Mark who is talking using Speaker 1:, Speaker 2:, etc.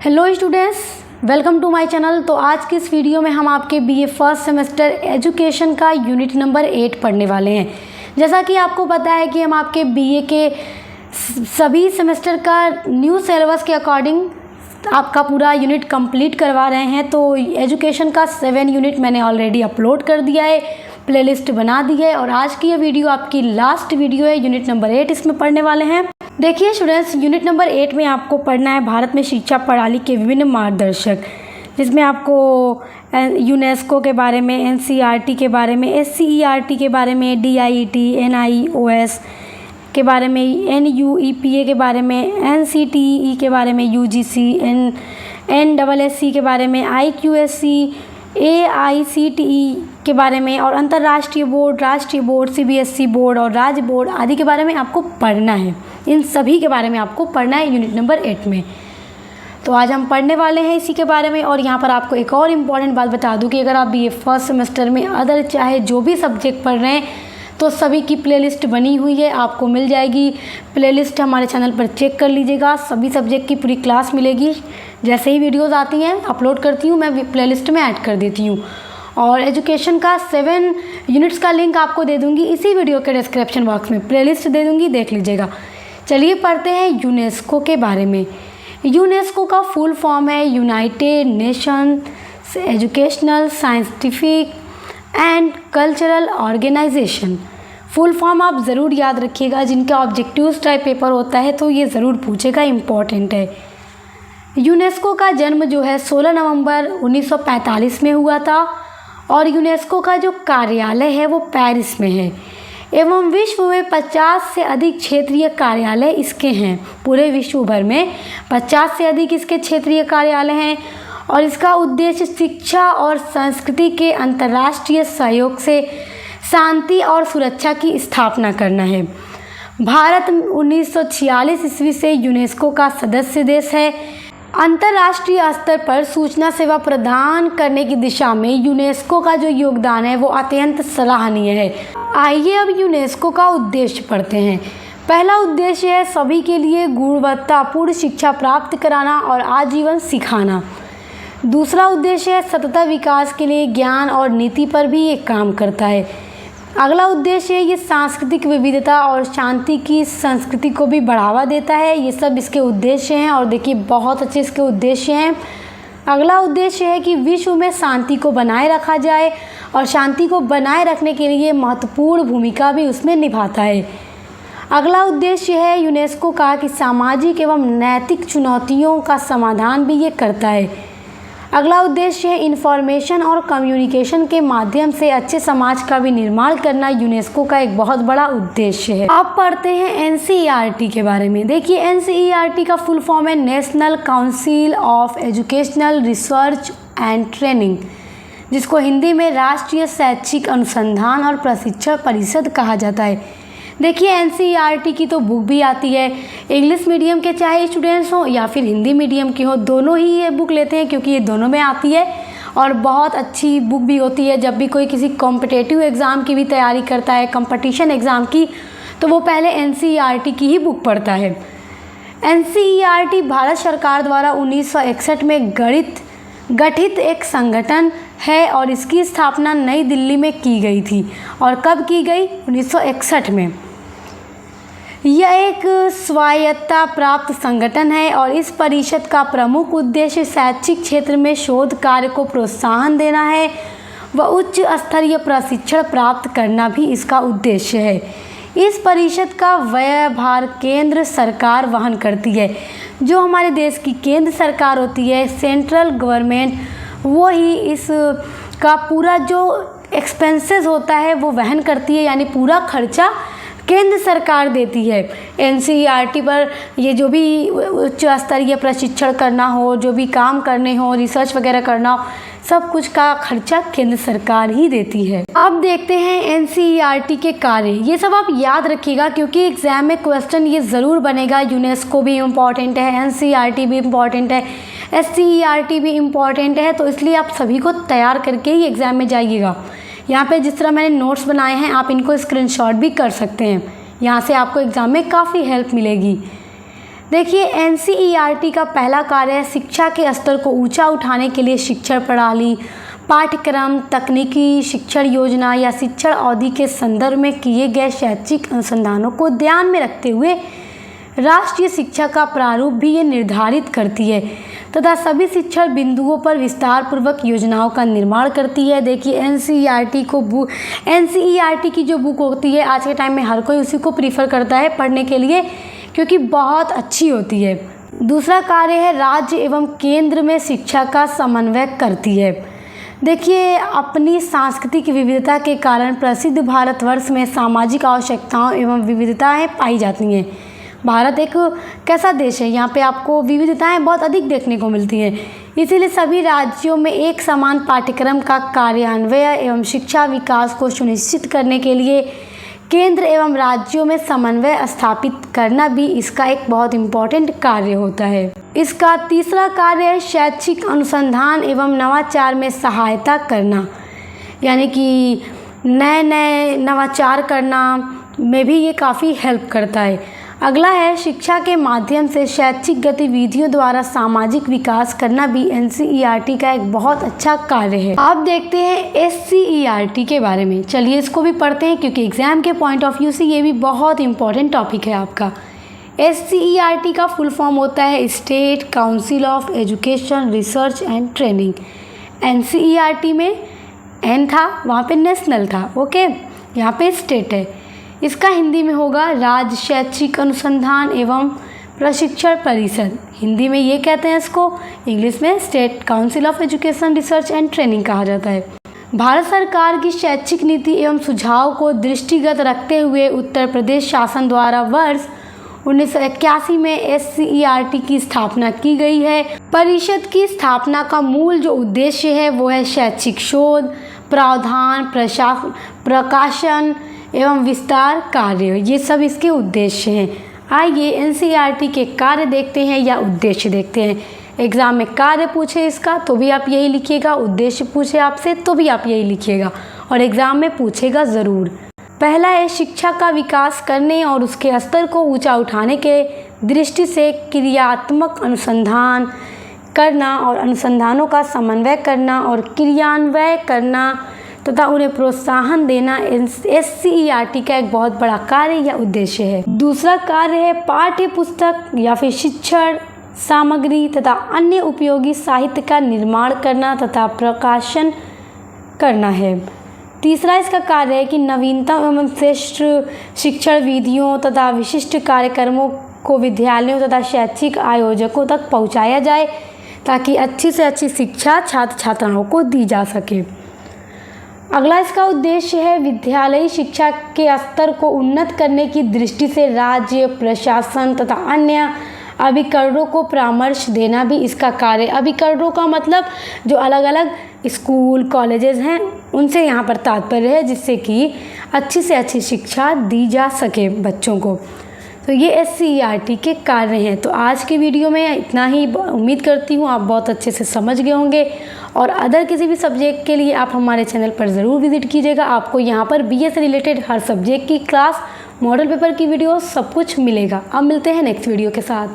Speaker 1: Hello students, welcome to my channel. तो आज की इस वीडियो में हम आपके बीए फर्स्ट सेमेस्टर एजुकेशन का यूनिट नंबर 8 पढ़ने वाले हैं। जैसा कि आपको पता है कि हम आपके बीए के सभी सेमेस्टर का न्यू सिलेबस के अकॉर्डिंग आपका पूरा यूनिट कंप्लीट करवा रहे हैं। तो एजुकेशन का 7 यूनिट मैंने ऑलरेडी अपलोड कर दिया है, प्लेलिस्ट बना दी है और आज की ये वीडियो आपकी लास्ट वीडियो है। यूनिट नंबर 8 इसमें पढ़ने वाले हैं। देखिए स्टूडेंट्स, यूनिट नंबर 8 में आपको पढ़ना है भारत में शिक्षा प्रणाली के विभिन्न मार्गदर्शक, जिसमें आपको यूनेस्को के बारे में, एनसीईआरटी के बारे में, एससीईआरटी के बारे में, डीआईईटी, एनआईओएस के बारे में, एनयूईपीए के बारे में, एनसीटीई के बारे में, यूजीसी, एनएसएससी के बारे में, आईक्यूएससी, एआईसीटीई के बारे में और अंतर्राष्ट्रीय बोर्ड, राष्ट्रीय बोर्ड, सीबीएसई बोर्ड और राज्य बोर्ड आदि के बारे में आपको पढ़ना है। इन सभी के बारे में आपको पढ़ना है यूनिट नंबर 8 में। तो आज हम पढ़ने वाले हैं इसी के बारे में। और यहाँ पर आपको एक और इम्पॉर्टेंट बात बता दूँ कि अगर आप बीए फर्स्ट सेमेस्टर में अदर चाहे जो भी सब्जेक्ट पढ़ रहे हैं तो सभी की प्लेलिस्ट बनी हुई है, आपको मिल जाएगी। प्लेलिस्ट हमारे चैनल पर चेक कर लीजिएगा, सभी सब्जेक्ट की पूरी क्लास मिलेगी। जैसे ही वीडियोज़ आती हैं अपलोड करती हूँ, मैं प्लेलिस्ट में ऐड कर देती हूँ। और एजुकेशन का 7 यूनिट्स का लिंक आपको दे दूँगी इसी वीडियो के डिस्क्रिप्शन बॉक्स में, प्लेलिस्ट दे दूँगी, देख लीजिएगा। चलिए पढ़ते हैं यूनेस्को के बारे में। यूनेस्को का फुल फॉर्म है united nations educational, scientific and cultural organization. Full form आप ज़रूर याद रखिएगा, जिनका ऑब्जेक्टिव्स टाइप पेपर होता है तो ये ज़रूर पूछेगा, इम्पॉर्टेंट है। यूनेस्को का जन्म जो है 16 नवंबर 1945 में हुआ था और यूनेस्को का जो कार्यालय है वो पेरिस में है एवं विश्व में 50 से अधिक क्षेत्रीय कार्यालय इसके हैं। पूरे विश्व भर में 50 से अधिक इसके क्षेत्रीय कार्यालय हैं और इसका उद्देश्य शिक्षा और संस्कृति के अंतर्राष्ट्रीय सहयोग से शांति और सुरक्षा की स्थापना करना है। भारत 1946 ईस्वी से यूनेस्को का सदस्य देश है। अंतर्राष्ट्रीय स्तर पर सूचना सेवा प्रदान करने की दिशा में यूनेस्को का जो योगदान है वो अत्यंत सराहनीय है। आइए अब यूनेस्को का उद्देश्य पढ़ते हैं। पहला उद्देश्य है सभी के लिए गुणवत्तापूर्ण शिक्षा प्राप्त कराना और आजीवन सिखाना। दूसरा उद्देश्य है सतत विकास के लिए ज्ञान और नीति पर भी ये काम करता है। अगला उद्देश्य है ये सांस्कृतिक विविधता और शांति की संस्कृति को भी बढ़ावा देता है। ये सब इसके उद्देश्य हैं और देखिए बहुत अच्छे इसके उद्देश्य हैं। अगला उद्देश्य है कि विश्व में शांति को बनाए रखा जाए और शांति को बनाए रखने के लिए महत्वपूर्ण भूमिका भी उसमें निभाता है। अगला उद्देश्य है यूनेस्को का कि सामाजिक एवं नैतिक चुनौतियों का समाधान भी ये करता है। अगला उद्देश्य है इंफॉर्मेशन और कम्युनिकेशन के माध्यम से अच्छे समाज का भी निर्माण करना यूनेस्को का एक बहुत बड़ा उद्देश्य है। अब पढ़ते हैं एनसीईआरटी के बारे में। देखिए एनसीईआरटी का फुल फॉर्म है national council of educational research and training, जिसको हिंदी में राष्ट्रीय शैक्षिक अनुसंधान और प्रशिक्षण परिषद कहा जाता है। देखिए एनसीईआरटी की तो बुक भी आती है, इंग्लिश मीडियम के चाहे स्टूडेंट्स हों या फिर हिंदी मीडियम के हों, दोनों ही ये बुक लेते हैं क्योंकि ये दोनों में आती है और बहुत अच्छी बुक भी होती है। जब भी कोई किसी कॉम्पिटिटिव एग्ज़ाम की भी तैयारी करता है, कंपटीशन एग्ज़ाम की, तो वो पहले एनसीईआरटी की ही बुक पढ़ता है। एनसीईआरटी भारत सरकार द्वारा 1961 में गठित एक संगठन है और इसकी स्थापना नई दिल्ली में की गई थी। और कब की गई? 1961 में। यह एक स्वायत्तता प्राप्त संगठन है और इस परिषद का प्रमुख उद्देश्य शैक्षिक क्षेत्र में शोध कार्य को प्रोत्साहन देना है व उच्च स्तरीय प्रशिक्षण प्राप्त करना भी इसका उद्देश्य है। इस परिषद का व्ययभार केंद्र सरकार वहन करती है। जो हमारे देश की केंद्र सरकार होती है, सेंट्रल गवर्नमेंट, वो ही इस का पूरा जो एक्सपेंसेस होता है वो वहन करती है, यानी पूरा खर्चा केंद्र सरकार देती है। एनसीईआरटी पर ये जो भी उच्च स्तरीय प्रशिक्षण करना हो, जो भी काम करने हो, रिसर्च वगैरह करना हो, सब कुछ का खर्चा केंद्र सरकार ही देती है। अब देखते हैं एनसीईआरटी के कार्य। ये सब आप याद रखिएगा क्योंकि एग्जाम में क्वेश्चन ये ज़रूर बनेगा। यूनेस्को भी इम्पॉर्टेंट है, एनसीईआरटी भी इम्पॉर्टेंट है, एससीईआरटी भी इम्पॉर्टेंट है, तो इसलिए आप सभी को तैयार करके ही एग्ज़ाम में जाइएगा। यहाँ पे जिस तरह मैंने नोट्स बनाए हैं आप इनको स्क्रीनशॉट भी कर सकते हैं, यहाँ से आपको एग्ज़ाम में काफ़ी हेल्प मिलेगी। देखिए, एनसीईआरटी का पहला कार्य है शिक्षा के स्तर को ऊंचा उठाने के लिए शिक्षण प्रणाली, पाठ्यक्रम, तकनीकी शिक्षण योजना या शिक्षण अवधि के संदर्भ में किए गए शैक्षिक अनुसंधानों को ध्यान में रखते हुए राष्ट्रीय शिक्षा का प्रारूप भी ये निर्धारित करती है तथा सभी शिक्षण बिंदुओं पर विस्तार पूर्वक योजनाओं का निर्माण करती है। देखिए, एनसीईआरटी की जो बुक होती है आज के टाइम में हर कोई उसी को प्रीफर करता है पढ़ने के लिए, क्योंकि बहुत अच्छी होती है। दूसरा कार्य है राज्य एवं केंद्र में शिक्षा का समन्वय करती है। देखिए, अपनी सांस्कृतिक विविधता के कारण प्रसिद्ध भारतवर्ष में सामाजिक आवश्यकताओं एवं विविधताएं पाई जाती हैं। भारत एक कैसा देश है, यहाँ पे आपको विविधताएं बहुत अधिक देखने को मिलती हैं। इसीलिए सभी राज्यों में एक समान पाठ्यक्रम का कार्यान्वयन एवं शिक्षा विकास को सुनिश्चित करने के लिए केंद्र एवं राज्यों में समन्वय स्थापित करना भी इसका एक बहुत इम्पोर्टेंट कार्य होता है। इसका तीसरा कार्य है शैक्षिक अनुसंधान एवं नवाचार में सहायता करना, यानी कि नए नवाचार करना में भी ये काफ़ी हेल्प करता है। अगला है शिक्षा के माध्यम से शैक्षिक गतिविधियों द्वारा सामाजिक विकास करना भी एनसीईआरटी का एक बहुत अच्छा कार्य है। आप देखते हैं एससीईआरटी के बारे में। चलिए इसको भी पढ़ते हैं, क्योंकि एग्जाम के पॉइंट ऑफ व्यू से ये भी बहुत इंपॉर्टेंट टॉपिक है आपका। एससीईआरटी का फुल फॉर्म होता है state council of education research and training. NCERT में एन था, वहाँ पे नेशनल था, ओके, यहाँ पे स्टेट है। इसका हिंदी में होगा राज्य शैक्षिक अनुसंधान एवं प्रशिक्षण परिषद, हिंदी में ये कहते हैं इसको, इंग्लिश में state council of education research and training कहा जाता है। भारत सरकार की शैक्षिक नीति एवं सुझाव को दृष्टिगत रखते हुए उत्तर प्रदेश शासन द्वारा वर्ष 1981 में एससीईआरटी की स्थापना की गई है। परिषद की स्थापना का मूल जो उद्देश्य है वो है शैक्षिक शोध, प्रावधान, प्रकाशन एवं विस्तार कार्य, ये सब इसके उद्देश्य हैं। आइए एनसीईआरटी के कार्य देखते हैं या उद्देश्य देखते हैं। एग्जाम में कार्य पूछे इसका तो भी आप यही लिखिएगा, उद्देश्य पूछे आपसे तो भी आप यही लिखिएगा, और एग्जाम में पूछेगा ज़रूर। पहला है शिक्षा का विकास करने और उसके स्तर को ऊंचा उठाने के दृष्टि से क्रियात्मक अनुसंधान करना और अनुसंधानों का समन्वय करना और क्रियान्वय करना तथा उन्हें प्रोत्साहन देना एससीईआरटी का एक बहुत बड़ा कार्य या उद्देश्य है। दूसरा कार्य है पाठ्य पुस्तक या फिर शिक्षण सामग्री तथा अन्य उपयोगी साहित्य का निर्माण करना तथा प्रकाशन करना है। तीसरा इसका कार्य है कि नवीनतम एवं श्रेष्ठ शिक्षण विधियों तथा विशिष्ट कार्यक्रमों को विद्यालयों तथा शैक्षिक आयोजकों तक पहुंचाया जाए ताकि अच्छी से अच्छी शिक्षा छात्र छात्राओं को दी जा सके। अगला इसका उद्देश्य है विद्यालयी शिक्षा के स्तर को उन्नत करने की दृष्टि से राज्य प्रशासन तथा अन्य अभिकरणों को परामर्श देना भी इसका कार्य। अभिकरणों का मतलब जो अलग अलग स्कूल कॉलेजेस हैं उनसे यहाँ पर तात्पर्य है, जिससे कि अच्छी से अच्छी शिक्षा दी जा सके बच्चों को। तो ये एससीईआरटी के कार्य हैं। तो आज के वीडियो में इतना ही, उम्मीद करती हूँ आप बहुत अच्छे से समझ गए होंगे। और अदर किसी भी सब्जेक्ट के लिए आप हमारे चैनल पर ज़रूर विजिट कीजिएगा। आपको यहाँ पर बीए से रिलेटेड हर सब्जेक्ट की क्लास, मॉडल पेपर की वीडियो सब कुछ मिलेगा। अब मिलते हैं नेक्स्ट वीडियो के साथ।